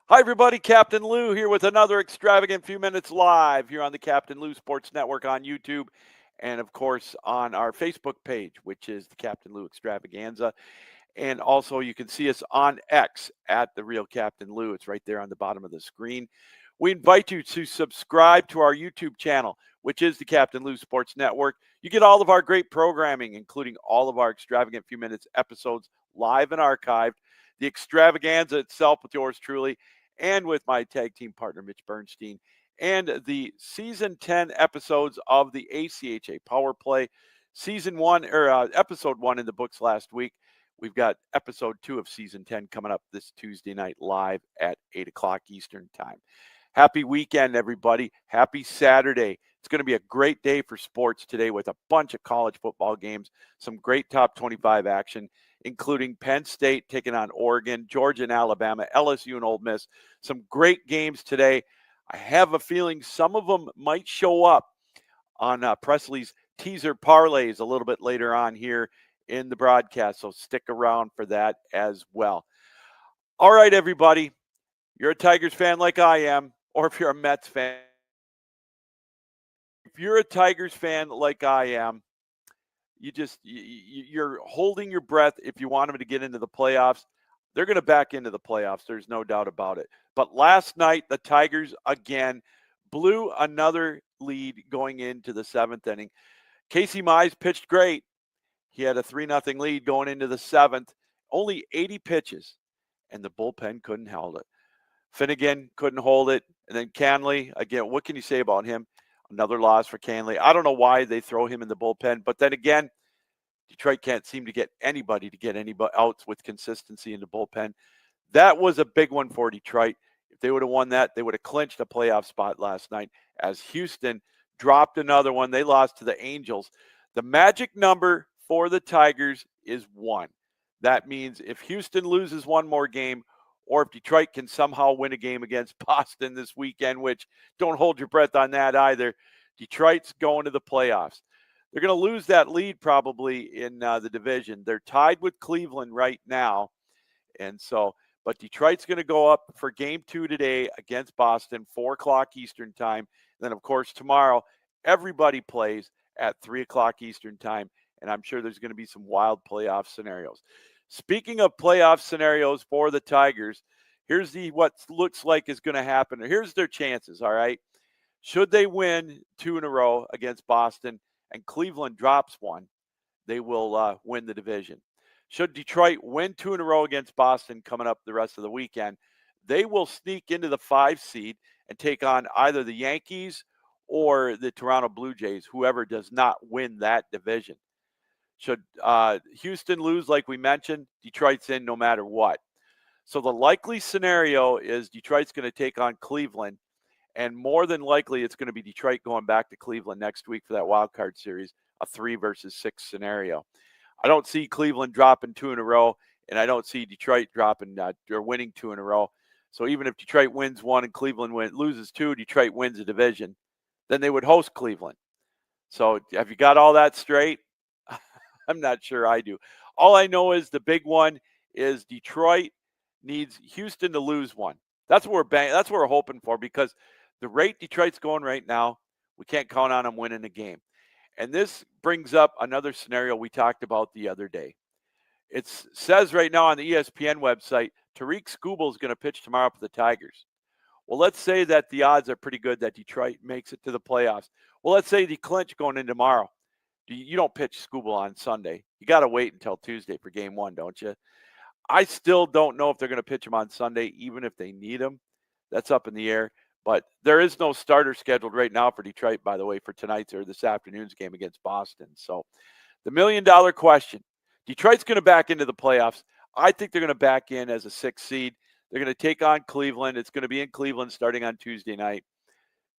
Hi, everybody. Captain Lou here with another Extravagant Few Minutes live here on the Captain Lou Sports Network on YouTube and, of course, on our Facebook page, which is the Captain Lou Extravaganza. And also, you can see us on X at the Real Captain Lou. It's right there on the bottom of the screen. We invite you to subscribe to our YouTube channel, which is the Captain Lou Sports Network. You get all of our great programming, including all of our Extravagant Few Minutes episodes live and archived, the Extravaganza itself with yours truly, and with my tag team partner, Mitch Bernstein, and the season 10 episodes of the ACHA Power Play. Season 1, or episode 1 in the books last week. We've got episode 2 of season 10 coming up this Tuesday night live at 8 o'clock Eastern time. Happy weekend, everybody. Happy Saturday. It's going to be a great day for sports today with a bunch of college football games, some great top 25 action, including Penn State taking on Oregon, Georgia and Alabama, LSU and Ole Miss. Some great games today. I have a feeling some of them might show up on Presley's teaser parlays a little bit later on here in the broadcast, so stick around for that as well. All right, everybody. You're a Tigers fan like I am, or if you're a Mets fan. If you're a Tigers fan like I am, you're holding your breath if you want them to get into the playoffs. They're going to back into the playoffs. There's no doubt about it. But last night, the Tigers again blew another lead going into the seventh inning. Casey Mize pitched great. He had a 3-0 lead going into the seventh. Only 80 pitches, and the bullpen couldn't hold it. Finnegan couldn't hold it. And then Canley, again, what can you say about him? Another loss for Canley. I don't know why they throw him in the bullpen. But then again, Detroit can't seem to get anybody outs with consistency in the bullpen. That was a big one for Detroit. If they would have won that, they would have clinched a playoff spot last night as Houston dropped another one. They lost to the Angels. The magic number for the Tigers is 1. That means if Houston loses one more game, or if Detroit can somehow win a game against Boston this weekend, which don't hold your breath on that either, Detroit's going to the playoffs. They're going to lose that lead probably in the division. They're tied with Cleveland right now. And so, but Detroit's going to go up for game 2 today against Boston, 4 o'clock Eastern time. And then, of course, tomorrow, everybody plays at 3 o'clock Eastern time. And I'm sure there's going to be some wild playoff scenarios. Speaking of playoff scenarios for the Tigers, here's what looks like is going to happen. Here's their chances, all right? Should they win 2 in a row against Boston and Cleveland drops one, they will win the division. Should Detroit win 2 in a row against Boston coming up the rest of the weekend, they will sneak into the 5 seed and take on either the Yankees or the Toronto Blue Jays, whoever does not win that division. Should Houston lose, like we mentioned, Detroit's in no matter what. So the likely scenario is Detroit's going to take on Cleveland, and more than likely it's going to be Detroit going back to Cleveland next week for that wild card series, a 3 versus 6 scenario. I don't see Cleveland dropping 2 in a row, and I don't see Detroit dropping or winning 2 in a row. So even if Detroit wins 1 and Cleveland loses 2, Detroit wins a division, then they would host Cleveland. So have you got all that straight? I'm not sure I do. All I know is the big one is Detroit needs Houston to lose 1. That's what we're hoping for, because the rate Detroit's going right now, we can't count on them winning a game. And this brings up another scenario we talked about the other day. It says right now on the ESPN website, Tariq Skubal is going to pitch tomorrow for the Tigers. Well, let's say that the odds are pretty good that Detroit makes it to the playoffs. Well, let's say they clinch going in tomorrow. You don't pitch Skubal on Sunday. You got to wait until Tuesday for game 1, don't you? I still don't know if they're going to pitch him on Sunday, even if they need him. That's up in the air. But there is no starter scheduled right now for Detroit, by the way, for tonight's or this afternoon's game against Boston. So the $1,000,000 question, Detroit's going to back into the playoffs. I think they're going to back in as a 6th seed. They're going to take on Cleveland. It's going to be in Cleveland starting on Tuesday night.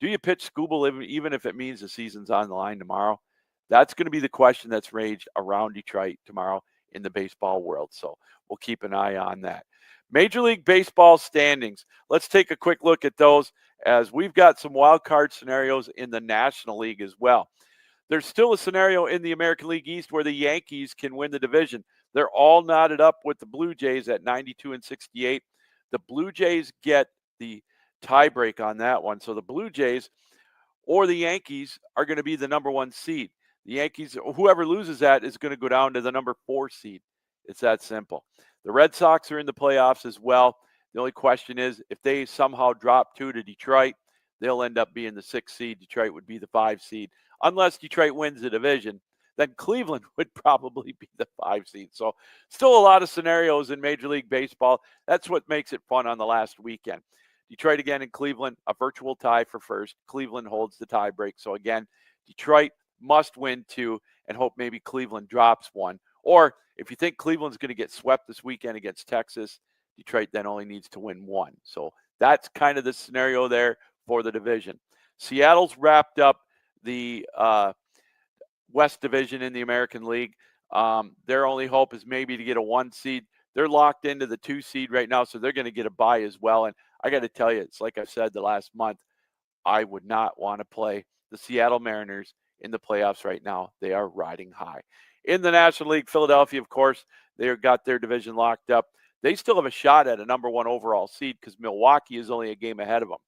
Do you pitch Skubal even if it means the season's on the line tomorrow? That's going to be the question that's raged around Detroit tomorrow in the baseball world. So we'll keep an eye on that. Major League Baseball standings. Let's take a quick look at those, as we've got some wild card scenarios in the National League as well. There's still a scenario in the American League East where the Yankees can win the division. They're all knotted up with the Blue Jays at 92 and 68. The Blue Jays get the tiebreak on that one. So the Blue Jays or the Yankees are going to be the number 1 seed. The Yankees, whoever loses that, is going to go down to the number 4 seed. It's that simple. The Red Sox are in the playoffs as well. The only question is if they somehow drop 2 to Detroit, they'll end up being the 6th seed. Detroit would be the 5 seed. Unless Detroit wins the division, then Cleveland would probably be the 5 seed. So still a lot of scenarios in Major League Baseball. That's what makes it fun on the last weekend. Detroit again and Cleveland, a virtual tie for first. Cleveland holds the tie break. So again, Detroit must win 2 and hope maybe Cleveland drops 1. Or if you think Cleveland's going to get swept this weekend against Texas, Detroit then only needs to win 1. So that's kind of the scenario there for the division. Seattle's wrapped up the West Division in the American League. Their only hope is maybe to get a 1 seed. They're locked into the 2 seed right now, so they're going to get a bye as well. And I got to tell you, it's like I said the last month, I would not want to play the Seattle Mariners in the playoffs right now. They are riding high. In the National League, Philadelphia, of course, they got their division locked up. They still have a shot at a number 1 overall seed because Milwaukee is only a game ahead of them.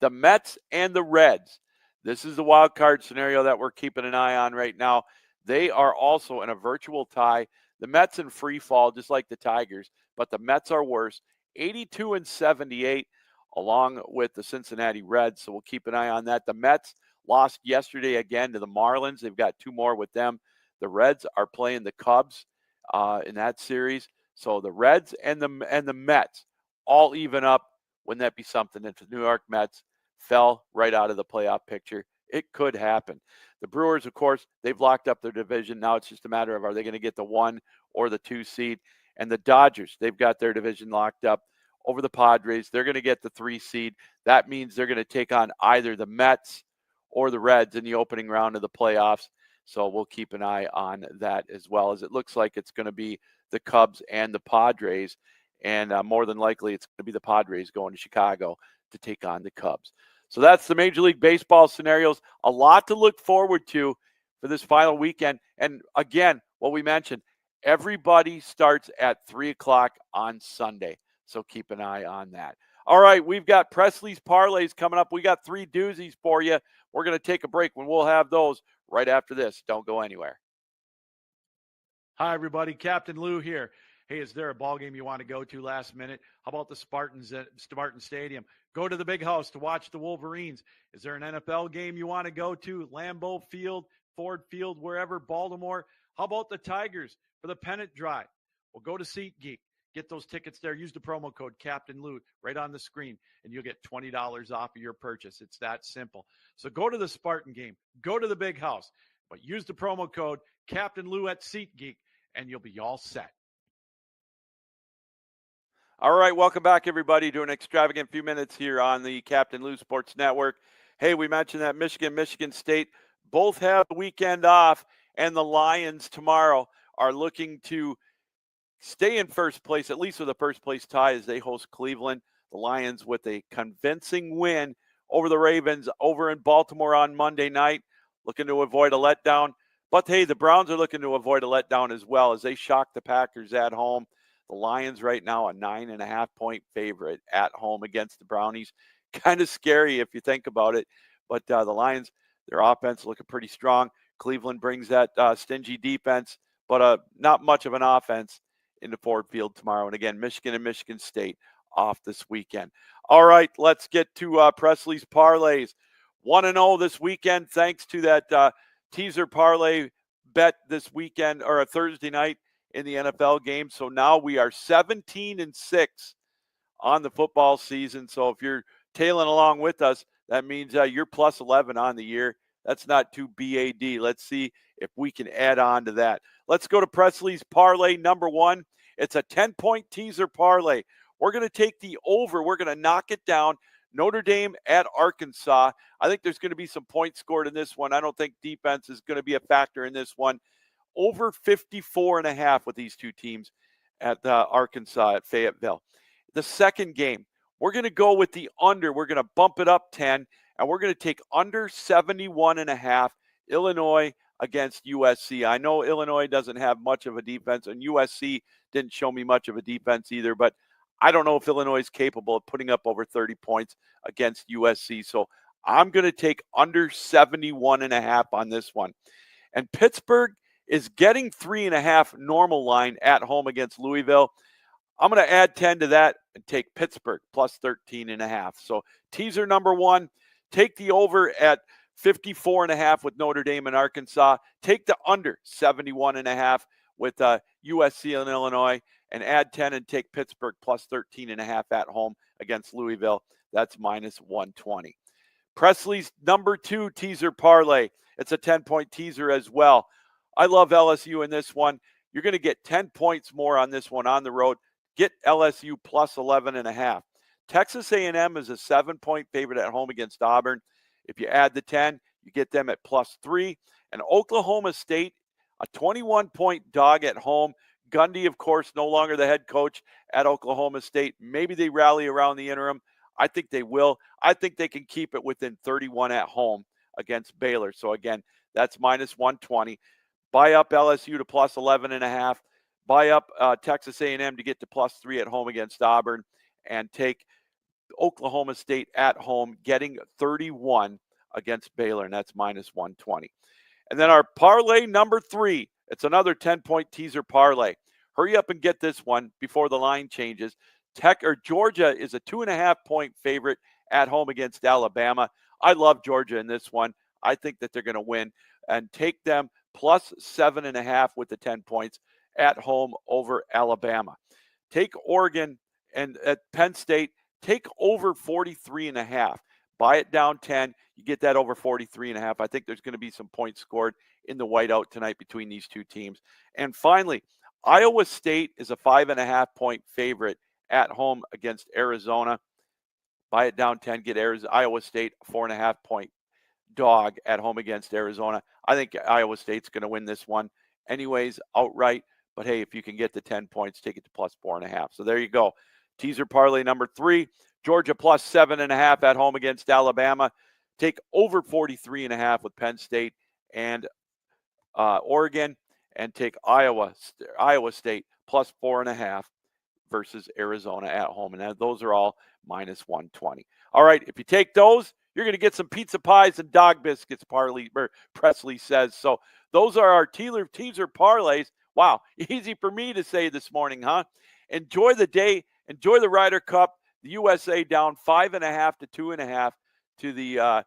The Mets and the Reds, this is the wild card scenario that we're keeping an eye on right now. They are also in a virtual tie. The Mets in free fall, just like the Tigers, but the Mets are worse, 82-78, along with the Cincinnati Reds. So we'll keep an eye on that. The Mets lost yesterday again to the Marlins. They've got 2 more with them. The Reds are playing the Cubs in that series. So the Reds and the Mets all even up. Wouldn't that be something if the New York Mets fell right out of the playoff picture? It could happen. The Brewers, of course, they've locked up their division. Now it's just a matter of are they going to get the 1 or the 2 seed? And the Dodgers, they've got their division locked up over the Padres. They're going to get the 3 seed. That means they're going to take on either the Mets or the Reds in the opening round of the playoffs. So we'll keep an eye on that as well, as it looks like it's going to be the Cubs and the Padres. And more than likely, it's going to be the Padres going to Chicago to take on the Cubs. So that's the Major League Baseball scenarios. A lot to look forward to for this final weekend. And again, what we mentioned, everybody starts at 3 o'clock on Sunday. So keep an eye on that. All right, we've got Presley's Parlays coming up. We got 3 doozies for you. We're going to take a break when we'll have those right after this. Don't go anywhere. Hi, everybody. Captain Lou here. Hey, is there a ball game you want to go to last minute? How about the Spartans at Spartan Stadium? Go to the Big House to watch the Wolverines. Is there an NFL game you want to go to? Lambeau Field, Ford Field, wherever, Baltimore. How about the Tigers for the pennant drive? Well, go to SeatGeek. Get those tickets there. Use the promo code Captain Lou right on the screen, and you'll get $20 off of your purchase. It's that simple. So go to the Spartan game. Go to the Big House. But use the promo code Captain Lou at SeatGeek, and you'll be all set. All right, welcome back, everybody, to an extravagant few minutes here on the Captain Lou Sports Network. Hey, we mentioned that Michigan State both have the weekend off, and the Lions tomorrow are looking to stay in first place, at least with a first-place tie as they host Cleveland. The Lions with a convincing win over the Ravens over in Baltimore on Monday night, looking to avoid a letdown. But, hey, the Browns are looking to avoid a letdown as well as they shock the Packers at home. The Lions right now a 9.5-point favorite at home against the Brownies. Kind of scary if you think about it. But the Lions, their offense looking pretty strong. Cleveland brings that stingy defense, but not much of an offense into Ford Field tomorrow. And again, Michigan and Michigan State off this weekend. All right, let's get to Presley's Parlays. 1-0 this weekend thanks to that teaser parlay bet this weekend or a Thursday night in the NFL game. So now we are 17-6 on the football season. So if you're tailing along with us, that means you're plus 11 on the year. That's not too bad. Let's see if we can add on to that. Let's go to Presley's parlay number 1. It's a 10-point teaser parlay. We're going to take the over. We're going to knock it down. Notre Dame at Arkansas. I think there's going to be some points scored in this one. I don't think defense is going to be a factor in this one. Over 54.5 with these two teams at Arkansas at Fayetteville. The second game, we're going to go with the under. We're going to bump it up 10, and we're going to take under 71.5 Illinois against USC. I know Illinois doesn't have much of a defense, and USC didn't show me much of a defense either, but I don't know if Illinois is capable of putting up over 30 points against USC. So I'm going to take under 71.5 on this one. And Pittsburgh is getting 3.5 normal line at home against Louisville. I'm going to add 10 to that and take Pittsburgh plus 13.5. So teaser number one, take the over at 54.5 with Notre Dame and Arkansas. Take the under 71.5 with USC and Illinois, and add 10 and take Pittsburgh plus 13.5 at home against Louisville. That's minus 120. Presley's number two teaser parlay. It's a 10-point teaser as well. I love LSU in this one. You're going to get 10 points more on this one on the road. Get LSU plus 11.5. Texas A&M is a 7-point favorite at home against Auburn. If you add the 10, you get them at plus 3. And Oklahoma State, a 21-point dog at home. Gundy, of course, no longer the head coach at Oklahoma State. Maybe they rally around the interim. I think they will. I think they can keep it within 31 at home against Baylor. So, again, that's minus 120. Buy up LSU to plus 11.5. Buy up Texas A&M to get to plus 3 at home against Auburn. And take Oklahoma State at home, getting 31 against Baylor, and that's minus 120. And then our parlay number 3, it's another 10-point teaser parlay. Hurry up and get this one before the line changes. Georgia is a 2.5-point favorite at home against Alabama. I love Georgia in this one. I think that they're going to win, and take them plus 7.5 with the 10 points at home over Alabama. Take Oregon and at Penn State. Take over 43.5. Buy it down 10. You get that over 43.5. I think there's going to be some points scored in the whiteout tonight between these two teams. And finally, Iowa State is a 5.5-point favorite at home against Arizona. Buy it down 10. Get Iowa State a 4.5-point dog at home against Arizona. I think Iowa State's going to win this one anyways outright. But, hey, if you can get the 10 points, take it to plus 4.5. So there you go. Teaser parlay number 3, Georgia plus 7.5 at home against Alabama. Take over 43.5 with Penn State and Oregon, and take Iowa State plus 4.5 versus Arizona at home. And those are all minus 120. All right, if you take those, you're going to get some pizza pies and dog biscuits, Presley says. So those are our teaser parlays. Wow, easy for me to say this morning, huh? Enjoy the day. Enjoy the Ryder Cup. The USA down 5.5 to 2.5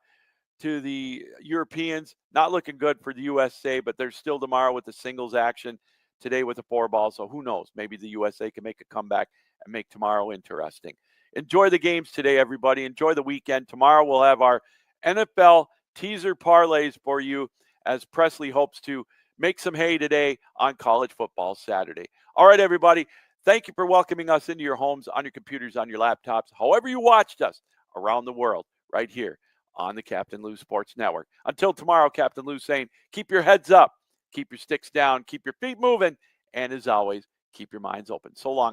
to the Europeans. Not looking good for the USA, but there's still tomorrow with the singles action, today with the 4-ball. So who knows? Maybe the USA can make a comeback and make tomorrow interesting. Enjoy the games today, everybody. Enjoy the weekend. Tomorrow we'll have our NFL teaser parlays for you as Presley hopes to make some hay today on College Football Saturday. All right, everybody. Thank you for welcoming us into your homes, on your computers, on your laptops, however you watched us around the world, right here on the Captain Lou Sports Network. Until tomorrow, Captain Lou saying, keep your heads up, keep your sticks down, keep your feet moving, and as always, keep your minds open. So long.